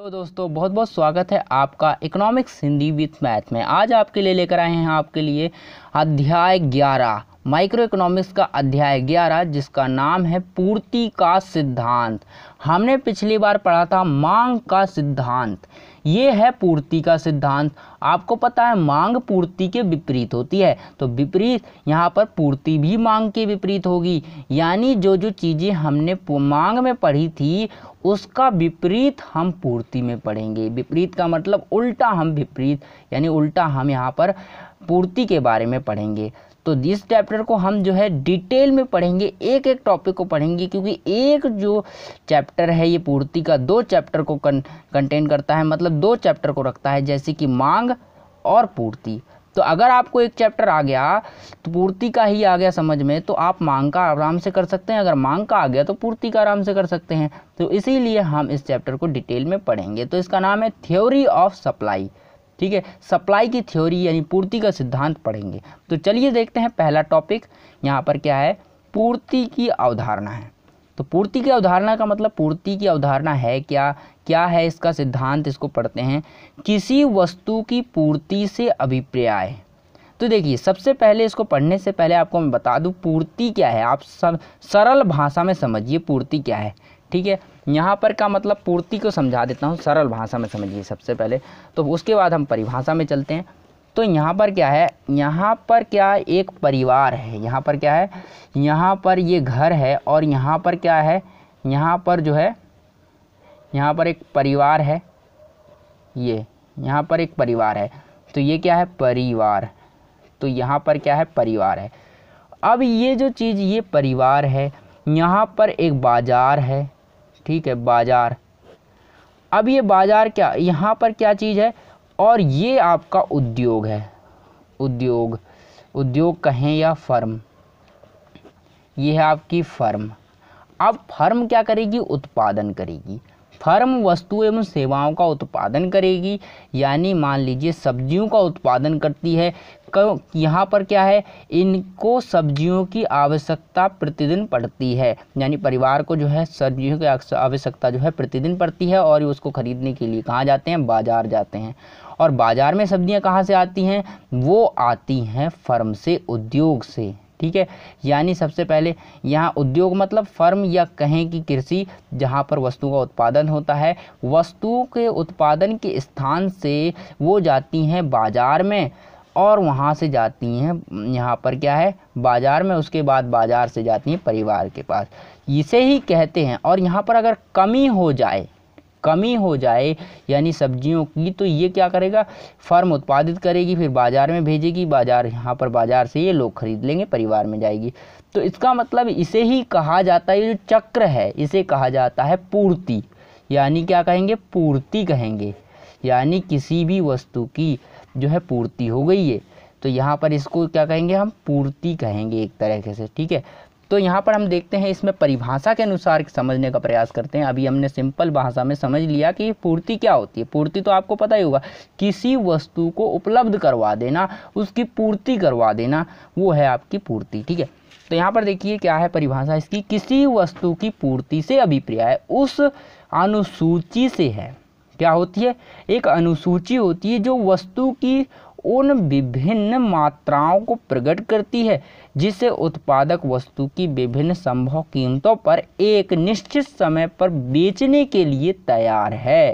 Hello दोस्तों, बहुत बहुत स्वागत है आपका इकोनॉमिक्स हिंदी विथ मैथ में। आज आपके लिए लेकर आए हैं आपके लिए अध्याय 11 माइक्रो इकोनॉमिक्स का अध्याय 11 जिसका नाम है पूर्ति का सिद्धांत। हमने पिछली बार पढ़ा था मांग का सिद्धांत, ये है पूर्ति का सिद्धांत। आपको पता है मांग पूर्ति के विपरीत होती है, तो विपरीत यहाँ पर पूर्ति भी मांग के विपरीत होगी। यानी जो जो चीज़ें हमने मांग में पढ़ी थी उसका विपरीत हम पूर्ति में पढ़ेंगे। विपरीत का मतलब उल्टा, हम विपरीत यानी उल्टा हम यहाँ पर पूर्ति के बारे में पढ़ेंगे। तो इस चैप्टर को हम जो है डिटेल में पढ़ेंगे, एक एक टॉपिक को पढ़ेंगे, क्योंकि एक जो चैप्टर है ये पूर्ति का दो चैप्टर को कंटेन करता है, मतलब दो चैप्टर को रखता है, जैसे कि मांग और पूर्ति। तो अगर आपको एक चैप्टर आ गया तो पूर्ति का ही आ गया समझ में, तो आप मांग का आराम से कर सकते हैं। अगर मांग का आ गया तो पूर्ति का आराम से कर सकते हैं। तो इसीलिए हम इस चैप्टर को डिटेल में पढ़ेंगे। तो इसका नाम है थ्योरी ऑफ सप्लाई। ठीक है, सप्लाई की थ्योरी यानी पूर्ति का सिद्धांत पढ़ेंगे। तो चलिए देखते हैं पहला टॉपिक यहाँ पर क्या है, पूर्ति की अवधारणा है। तो पूर्ति की अवधारणा का मतलब पूर्ति की अवधारणा है क्या, क्या है इसका सिद्धांत, इसको पढ़ते हैं। किसी वस्तु की पूर्ति से अभिप्राय। तो देखिए, सबसे पहले इसको पढ़ने से पहले आपको मैं बता दूं पूर्ति क्या है। आप सब सरल भाषा में समझिए पूर्ति क्या है। ठीक है, यहाँ पर का मतलब पूर्ति को समझा देता हूँ, सरल भाषा में समझिए सबसे पहले, तो उसके बाद हम परिभाषा में चलते हैं। तो यहाँ पर क्या है, यहाँ पर क्या एक परिवार है, यहाँ पर क्या है, यहाँ पर ये घर है, और यहाँ पर क्या है, यहाँ पर जो है, यहाँ पर एक परिवार है, ये यहाँ पर एक परिवार है। तो ये क्या है, परिवार। तो यहाँ पर क्या है, परिवार है। अब ये जो चीज़, ये परिवार है, यहाँ पर एक बाजार है। ठीक है, बाजार। अब ये बाजार क्या, यहाँ पर क्या चीज़ है, और ये आपका उद्योग है, उद्योग, उद्योग कहें या फर्म, ये है आपकी फर्म। अब फर्म क्या करेगी, उत्पादन करेगी। फर्म वस्तु एवं सेवाओं का उत्पादन करेगी, यानी मान लीजिए सब्जियों का उत्पादन करती है। यहाँ पर क्या है, इनको सब्जियों की आवश्यकता प्रतिदिन पड़ती है, यानी परिवार को जो है सब्जियों की आवश्यकता जो है प्रतिदिन पड़ती है, और उसको खरीदने के लिए कहाँ जाते हैं, बाजार जाते हैं। और बाजार में सब्जियाँ कहाँ से आती हैं, वो आती हैं फर्म से, उद्योग से। ठीक है, यानी सबसे पहले यहाँ उद्योग मतलब फर्म या कहें कि कृषि, जहाँ पर वस्तु का उत्पादन होता है। वस्तु के उत्पादन के स्थान से वो जाती हैं बाजार में, और वहाँ से जाती हैं यहाँ पर क्या है, बाजार में, उसके बाद बाजार से जाती हैं परिवार के पास। इसे ही कहते हैं। और यहाँ पर अगर कमी हो जाए, कमी हो जाए यानी सब्जियों की, तो ये क्या करेगा, फर्म उत्पादित करेगी, फिर बाजार में भेजेगी, बाजार यहाँ पर बाजार से ये लोग खरीद लेंगे, परिवार में जाएगी। तो इसका मतलब इसे ही कहा जाता है, ये जो चक्र है इसे कहा जाता है पूर्ति। यानी क्या कहेंगे, पूर्ति कहेंगे। यानी किसी भी वस्तु की जो है पूर्ति हो गई है, तो यहाँ पर इसको क्या कहेंगे, हम पूर्ति कहेंगे एक तरीके से। ठीक है, तो यहाँ पर हम देखते हैं, इसमें परिभाषा के अनुसार समझने का प्रयास करते हैं। अभी हमने सिंपल भाषा में समझ लिया कि पूर्ति क्या होती है। पूर्ति तो आपको पता ही होगा, किसी वस्तु को उपलब्ध करवा देना, उसकी पूर्ति करवा देना, वो है आपकी पूर्ति। ठीक है, तो यहाँ पर देखिए क्या है परिभाषा इसकी, किसी वस्तु की पूर्ति से अभिप्राय उस अनुसूची से है। क्या होती है, एक अनुसूची होती है जो वस्तु की उन विभिन्न मात्राओं को प्रकट करती है जिसे उत्पादक वस्तु की विभिन्न संभव कीमतों पर एक निश्चित समय पर बेचने के लिए तैयार है।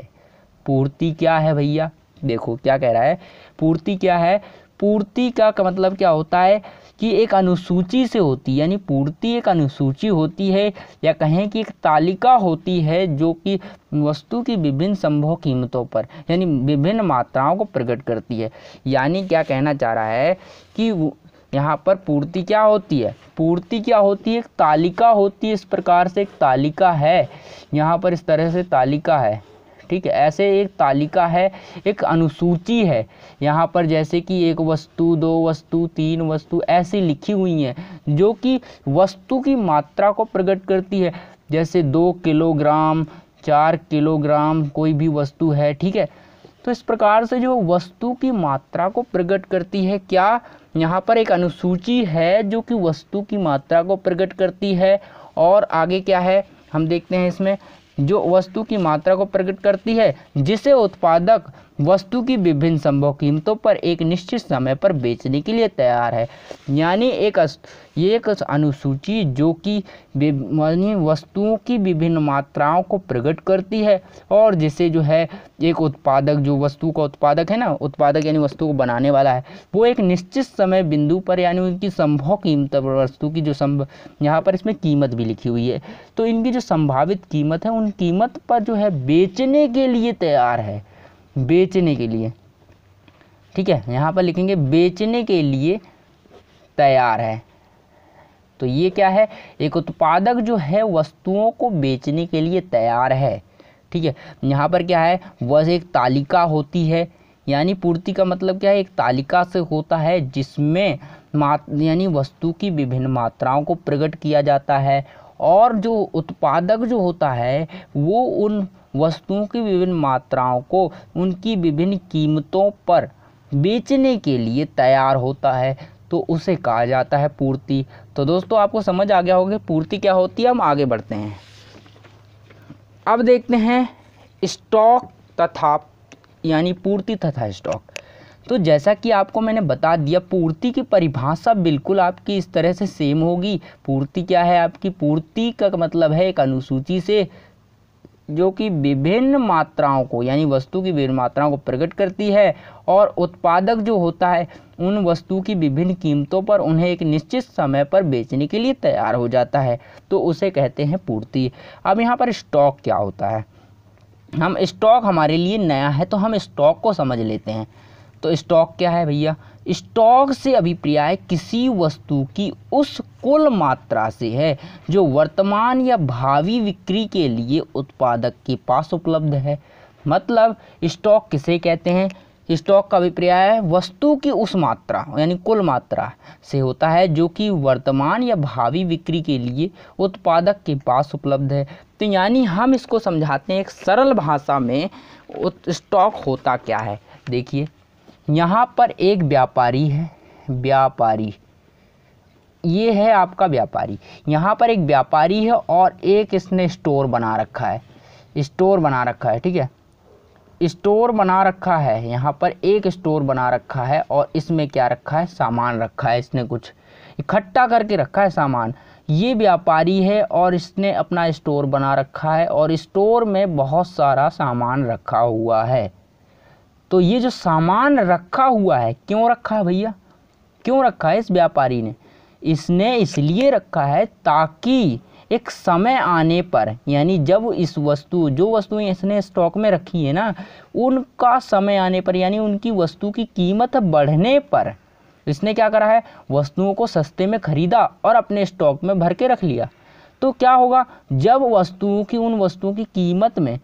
पूर्ति क्या है भैया, देखो क्या कह रहा है, पूर्ति क्या है। पूर्ति का मतलब क्या होता है कि एक अनुसूची से होती है, यानी पूर्ति एक अनुसूची होती है, या कहें कि एक तालिका होती है जो कि वस्तु की विभिन्न संभव कीमतों पर यानी विभिन्न मात्राओं को प्रकट करती है। यानी क्या कहना चाह रहा है कि यहाँ पर पूर्ति क्या होती है, पूर्ति क्या होती है, एक तालिका होती है। इस प्रकार से एक तालिका है, यहाँ पर इस तरह से तालिका है। ठीक है, ऐसे एक तालिका है, एक अनुसूची है यहाँ पर, जैसे कि एक वस्तु, दो वस्तु, तीन वस्तु ऐसी लिखी हुई हैं जो कि वस्तु की मात्रा को प्रकट करती है। जैसे 2 किलोग्राम, 4 किलोग्राम कोई भी वस्तु है। ठीक है, तो इस प्रकार से जो वस्तु की मात्रा को प्रकट करती है, क्या यहाँ पर एक अनुसूची है जो कि वस्तु की मात्रा को प्रकट करती है। और आगे क्या है हम देखते हैं इसमें, जो वस्तु की मात्रा को प्रकट करती है, जिसे उत्पादक वस्तु की विभिन्न संभव कीमतों पर एक निश्चित समय पर बेचने के लिए तैयार है। यानी ये एक अनुसूची जो कि वस्तुओं की विभिन्न मात्राओं को प्रकट करती है और जिसे जो है एक उत्पादक, जो वस्तु का उत्पादक है ना, उत्पादक यानी वस्तु को बनाने वाला है, वो एक निश्चित समय बिंदु पर यानी उनकी संभव कीमत पर, वस्तु की जो यहाँ पर इसमें कीमत भी लिखी हुई है, तो इनकी जो संभावित कीमत है उन कीमत पर जो है बेचने के लिए तैयार है, बेचने के लिए। ठीक है, यहाँ पर लिखेंगे बेचने के लिए तैयार है। तो ये क्या है, एक उत्पादक जो है वस्तुओं को बेचने के लिए तैयार है। ठीक है, यहाँ पर क्या है, वह एक तालिका होती है, यानी पूर्ति का मतलब क्या है, एक तालिका से होता है जिसमें यानी वस्तु की विभिन्न मात्राओं को प्रकट किया जाता है और जो उत्पादक जो होता है वो उन वस्तुओं की विभिन्न मात्राओं को उनकी विभिन्न कीमतों पर बेचने के लिए तैयार होता है, तो उसे कहा जाता है पूर्ति। तो दोस्तों आपको समझ आ गया होगा पूर्ति क्या होती है। हम आगे बढ़ते हैं, अब देखते हैं स्टॉक तथा यानी पूर्ति तथा स्टॉक। तो जैसा कि आपको मैंने बता दिया, पूर्ति की परिभाषा बिल्कुल आपकी इस तरह से सेम होगी। पूर्ति क्या है आपकी, पूर्ति का मतलब है एक अनुसूची से जो कि विभिन्न मात्राओं को यानी वस्तु की विभिन्न मात्राओं को प्रकट करती है और उत्पादक जो होता है उन वस्तु की विभिन्न कीमतों पर उन्हें एक निश्चित समय पर बेचने के लिए तैयार हो जाता है, तो उसे कहते हैं पूर्ति। अब यहाँ पर स्टॉक क्या होता है, हम स्टॉक हमारे लिए नया है तो हम स्टॉक को समझ लेते हैं। तो स्टॉक क्या है भैया, स्टॉक से अभिप्राय किसी वस्तु की उस कुल मात्रा से है जो वर्तमान या भावी बिक्री के लिए उत्पादक के पास उपलब्ध है। मतलब स्टॉक किसे कहते हैं, स्टॉक का अभिप्राय वस्तु की उस मात्रा यानी कुल मात्रा से होता है जो कि वर्तमान या भावी बिक्री के लिए उत्पादक के पास उपलब्ध है। तो यानी हम इसको समझाते हैं एक सरल भाषा में, स्टॉक होता क्या है। देखिए यहाँ पर एक व्यापारी है, व्यापारी ये है आपका व्यापारी, यहाँ पर एक व्यापारी है और एक इसने स्टोर बना रखा है, स्टोर बना रखा है। ठीक है, स्टोर बना रखा है, यहाँ पर एक स्टोर बना रखा है और इसमें क्या रखा है, सामान रखा है, इसने कुछ इकट्ठा करके रखा है सामान। ये व्यापारी है और इसने अपना स्टोर बना रखा है और स्टोर में बहुत सारा सामान रखा हुआ है। तो ये जो सामान रखा हुआ है, क्यों रखा है भैया, क्यों रखा है इस व्यापारी ने, इसने इसलिए रखा है ताकि एक समय आने पर यानी जब इस वस्तु जो वस्तुएं इसने स्टॉक में रखी है ना, उनका समय आने पर यानी उनकी वस्तु की कीमत बढ़ने पर इसने क्या करा है, वस्तुओं को सस्ते में खरीदा और अपने स्टॉक में भर के रख लिया। तो क्या होगा, जब वस्तुओं की उन वस्तुओं की कीमत में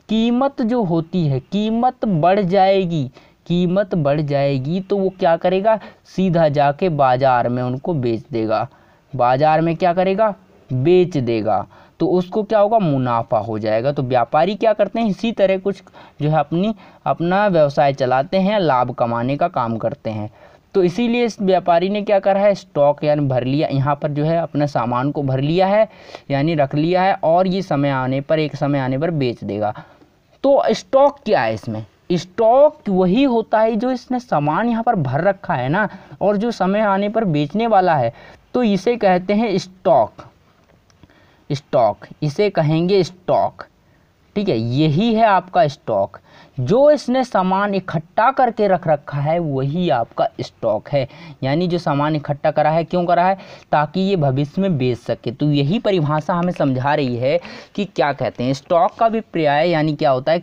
कीमत जो होती है कीमत बढ़ जाएगी, कीमत बढ़ जाएगी तो वो क्या करेगा, सीधा जाके बाज़ार में उनको बेच देगा, बाज़ार में क्या करेगा, बेच देगा, तो उसको क्या होगा, मुनाफा हो जाएगा। तो व्यापारी क्या करते हैं, इसी तरह कुछ जो है अपना व्यवसाय चलाते हैं, लाभ कमाने का काम करते हैं। तो इसीलिए इस व्यापारी ने क्या करा है, स्टॉक यानी भर लिया, यहाँ पर जो है अपने सामान को भर लिया है यानी रख लिया है और ये समय आने पर एक समय आने पर बेच देगा। तो स्टॉक क्या है, इसमें स्टॉक वही होता है जो इसने सामान यहाँ पर भर रखा है ना और जो समय आने पर बेचने वाला है, तो इसे कहते हैं स्टॉक, स्टॉक इसे कहेंगे स्टॉक। ठीक है, यही है आपका स्टॉक, जो इसने सामान इकट्ठा करके रख रखा है वही आपका स्टॉक है। यानी जो सामान इकट्ठा करा है, क्यों करा है, ताकि ये भविष्य में बेच सके। तो यही परिभाषा हमें समझा रही है कि क्या कहते हैं, स्टॉक का भी पर्याय यानी क्या होता है,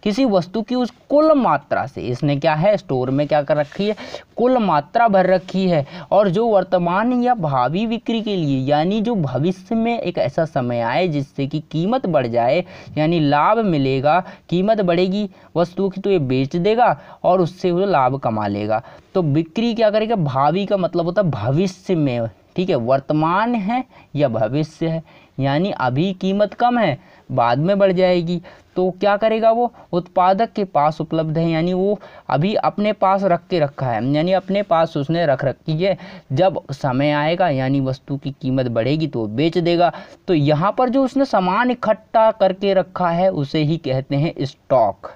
किसी वस्तु की उस कुल मात्रा से, इसने क्या है स्टोर में क्या कर रखी है, कुल मात्रा भर रखी है और जो वर्तमान या भावी बिक्री के लिए यानी जो भविष्य में एक ऐसा समय आए जिससे कि कीमत बढ़ जाए यानी लाभ मिलेगा, कीमत बढ़ेगी वस्तु की तो ये बेच देगा और उससे वो लाभ कमा लेगा। तो बिक्री क्या करेगा, भावी का मतलब होता है भविष्य में ठीक है, वर्तमान है या भविष्य है, यानी अभी कीमत कम है, बाद में बढ़ जाएगी। तो क्या करेगा वो, उत्पादक के पास उपलब्ध है, यानी वो अभी अपने पास रख के रखा है, यानी अपने पास उसने रख रखी है, जब समय आएगा यानी वस्तु की कीमत बढ़ेगी तो वो बेच देगा। तो यहाँ पर जो उसने सामान इकट्ठा करके रखा है उसे ही कहते हैं स्टॉक।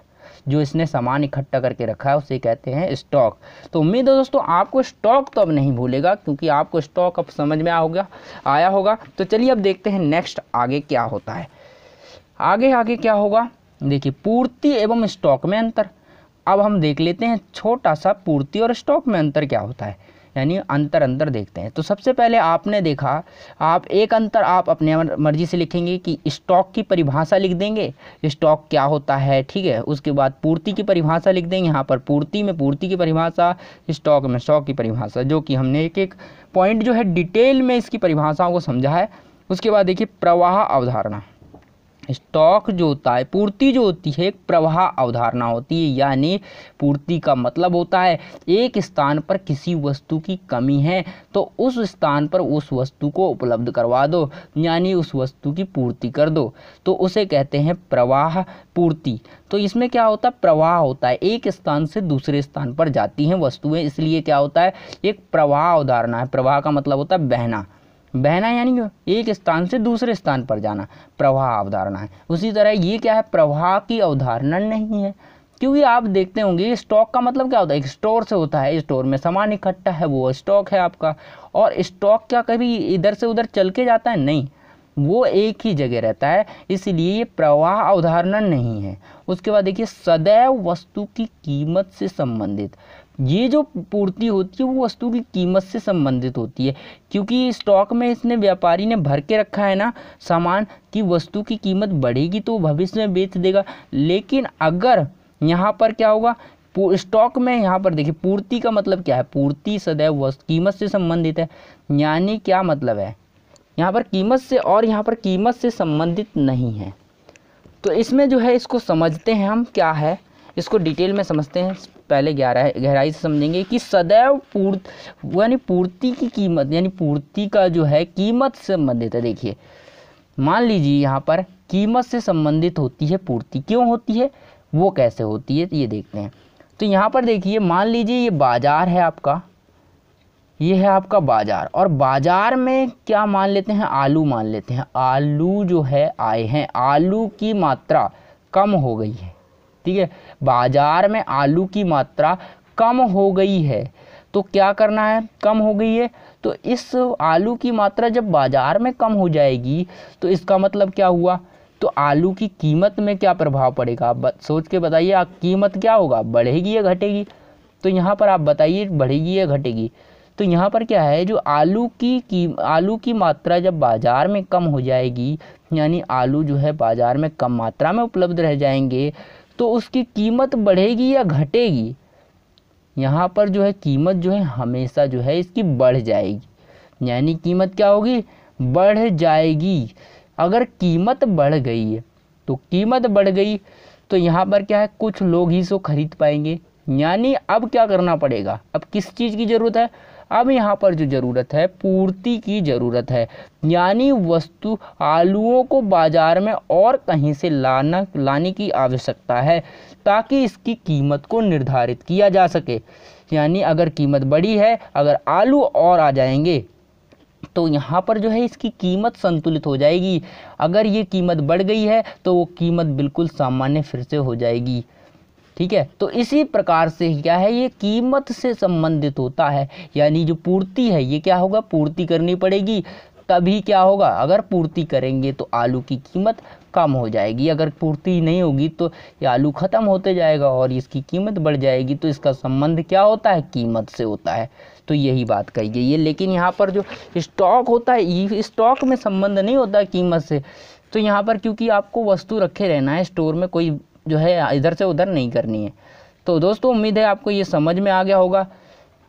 जो इसने सामान इकट्ठा करके रखा है उसे कहते हैं स्टॉक। तो उम्मीद है दोस्तों आपको स्टॉक तो अब नहीं भूलेगा, क्योंकि आपको स्टॉक अब समझ में आया होगा। तो चलिए अब देखते हैं नेक्स्ट आगे क्या होता है। आगे क्या होगा, देखिए पूर्ति एवं स्टॉक में अंतर। अब हम देख लेते हैं छोटा सा पूर्ति और स्टॉक में अंतर क्या होता है, यानी अंतर देखते हैं। तो सबसे पहले आपने देखा, आप एक अंतर आप अपने मर्जी से लिखेंगे कि स्टॉक की परिभाषा लिख देंगे, स्टॉक क्या होता है, ठीक है। उसके बाद पूर्ति की परिभाषा लिख देंगे, यहाँ पर पूर्ति में पूर्ति की परिभाषा, स्टॉक में स्टॉक की परिभाषा, जो कि हमने एक एक पॉइंट जो है डिटेल में इसकी परिभाषाओं को समझा है। उसके बाद देखिए प्रवाह अवधारणा। स्टॉक जो होता है, पूर्ति जो होती है एक प्रवाह अवधारणा होती है, यानी पूर्ति का मतलब होता है एक स्थान पर किसी वस्तु की कमी है तो उस स्थान पर उस वस्तु को उपलब्ध करवा दो, यानी उस वस्तु की पूर्ति कर दो, तो उसे कहते हैं प्रवाह पूर्ति। तो इसमें क्या होता है, प्रवाह होता है, एक स्थान से दूसरे स्थान पर जाती हैं वस्तुएं, इसलिए क्या होता है एक प्रवाह अवधारणा है। प्रवाह का मतलब होता है बहना, यानी एक स्थान से दूसरे स्थान पर जाना, प्रवाह अवधारणा है। उसी तरह ये क्या है, प्रवाह की अवधारणा नहीं है, क्योंकि आप देखते होंगे स्टॉक का मतलब क्या होता है, एक स्टोर से होता है, स्टोर में सामान इकट्ठा है वो स्टॉक है आपका। और स्टॉक क्या कभी इधर से उधर चल के जाता है, नहीं, वो एक ही जगह रहता है, इसलिए ये प्रवाह अवधारणा नहीं है। उसके बाद देखिए सदैव वस्तु की कीमत से संबंधित। ये जो पूर्ति होती है वो वस्तु की कीमत से संबंधित होती है, क्योंकि स्टॉक में इसने व्यापारी ने भर के रखा है ना सामान की वस्तु की कीमत बढ़ेगी तो भविष्य में बेच देगा। लेकिन अगर यहाँ पर क्या होगा, स्टॉक में यहाँ पर देखिए पूर्ति का मतलब क्या है, पूर्ति सदैव वस्तु कीमत से संबंधित है, यानी क्या मतलब है यहाँ पर कीमत से, और यहाँ पर कीमत से संबंधित नहीं है। तो इसमें जो है इसको समझते हैं हम क्या है, इसको डिटेल में समझते हैं। पहले गहराई से समझेंगे कि सदैव यानी पूर्ति की कीमत, यानी पूर्ति का जो है कीमत से संबंधित है। देखिए मान लीजिए यहाँ पर कीमत से संबंधित होती है पूर्ति, क्यों होती है, वो कैसे होती है ये देखते हैं। तो यहाँ पर देखिए मान लीजिए ये बाजार है आपका, ये है आपका बाजार, और बाजार में क्या मान लेते हैं, आलू मान लेते हैं। आलू जो है आए हैं, आलू की मात्रा कम हो गई है, ठीक है, बाजार में आलू की मात्रा कम हो गई है। तो क्या करना है, कम हो गई है, तो इस आलू की मात्रा जब बाजार में कम हो जाएगी तो इसका मतलब क्या हुआ, तो आलू की कीमत में क्या प्रभाव पड़ेगा, आप सोच के बताइए, कीमत क्या होगा, बढ़ेगी या घटेगी। तो यहाँ पर आप बताइए बढ़ेगी या घटेगी। तो यहाँ पर क्या है, जो आलू की मात्रा जब बाजार में कम हो जाएगी, यानी आलू जो है बाजार में कम मात्रा में उपलब्ध रह जाएंगे, तो उसकी कीमत बढ़ेगी या घटेगी। यहाँ पर जो है कीमत जो है हमेशा जो है इसकी बढ़ जाएगी, यानी कीमत क्या होगी, बढ़ जाएगी। अगर कीमत बढ़ गई है तो कीमत बढ़ गई तो यहाँ पर क्या है, कुछ लोग ही सो खरीद पाएंगे, यानी अब क्या करना पड़ेगा, अब किस चीज़ की ज़रूरत है, अब यहाँ पर जो ज़रूरत है पूर्ति की ज़रूरत है, यानी वस्तु आलूओं को बाज़ार में और कहीं से लाने की आवश्यकता है ताकि इसकी कीमत को निर्धारित किया जा सके। यानी अगर कीमत बढ़ी है, अगर आलू और आ जाएंगे तो यहाँ पर जो है इसकी कीमत संतुलित हो जाएगी। अगर ये कीमत बढ़ गई है तो वो कीमत बिल्कुल सामान्य फिर से हो जाएगी, ठीक है। तो इसी प्रकार से क्या है, ये कीमत से संबंधित होता है, यानी जो पूर्ति है ये क्या होगा, पूर्ति करनी पड़ेगी, तभी क्या होगा, अगर पूर्ति करेंगे तो आलू की कीमत कम हो जाएगी, अगर पूर्ति नहीं होगी तो ये आलू ख़त्म होते जाएगा और इसकी कीमत बढ़ जाएगी। तो इसका संबंध क्या होता है, कीमत से होता है। तो यही बात कही गई है। लेकिन यहाँ पर जो स्टॉक होता है, स्टॉक में संबंध नहीं होता है कीमत से। तो यहाँ पर क्योंकि आपको वस्तु रखे रहना है स्टोर में, कोई जो है इधर से उधर नहीं करनी है। तो दोस्तों उम्मीद है आपको ये समझ में आ गया होगा।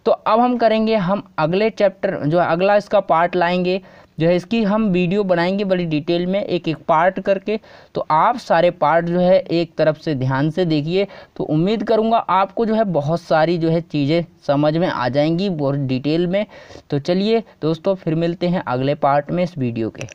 तो अब हम करेंगे, हम अगले चैप्टर जो है अगला इसका पार्ट लाएंगे जो है इसकी हम वीडियो बनाएंगे बड़ी डिटेल में, एक एक पार्ट करके। तो आप सारे पार्ट जो है एक तरफ से ध्यान से देखिए, तो उम्मीद करूँगा आपको जो है बहुत सारी जो है चीज़ें समझ में आ जाएंगी बहुत डिटेल में। तो चलिए दोस्तों, फिर मिलते हैं अगले पार्ट में इस वीडियो के।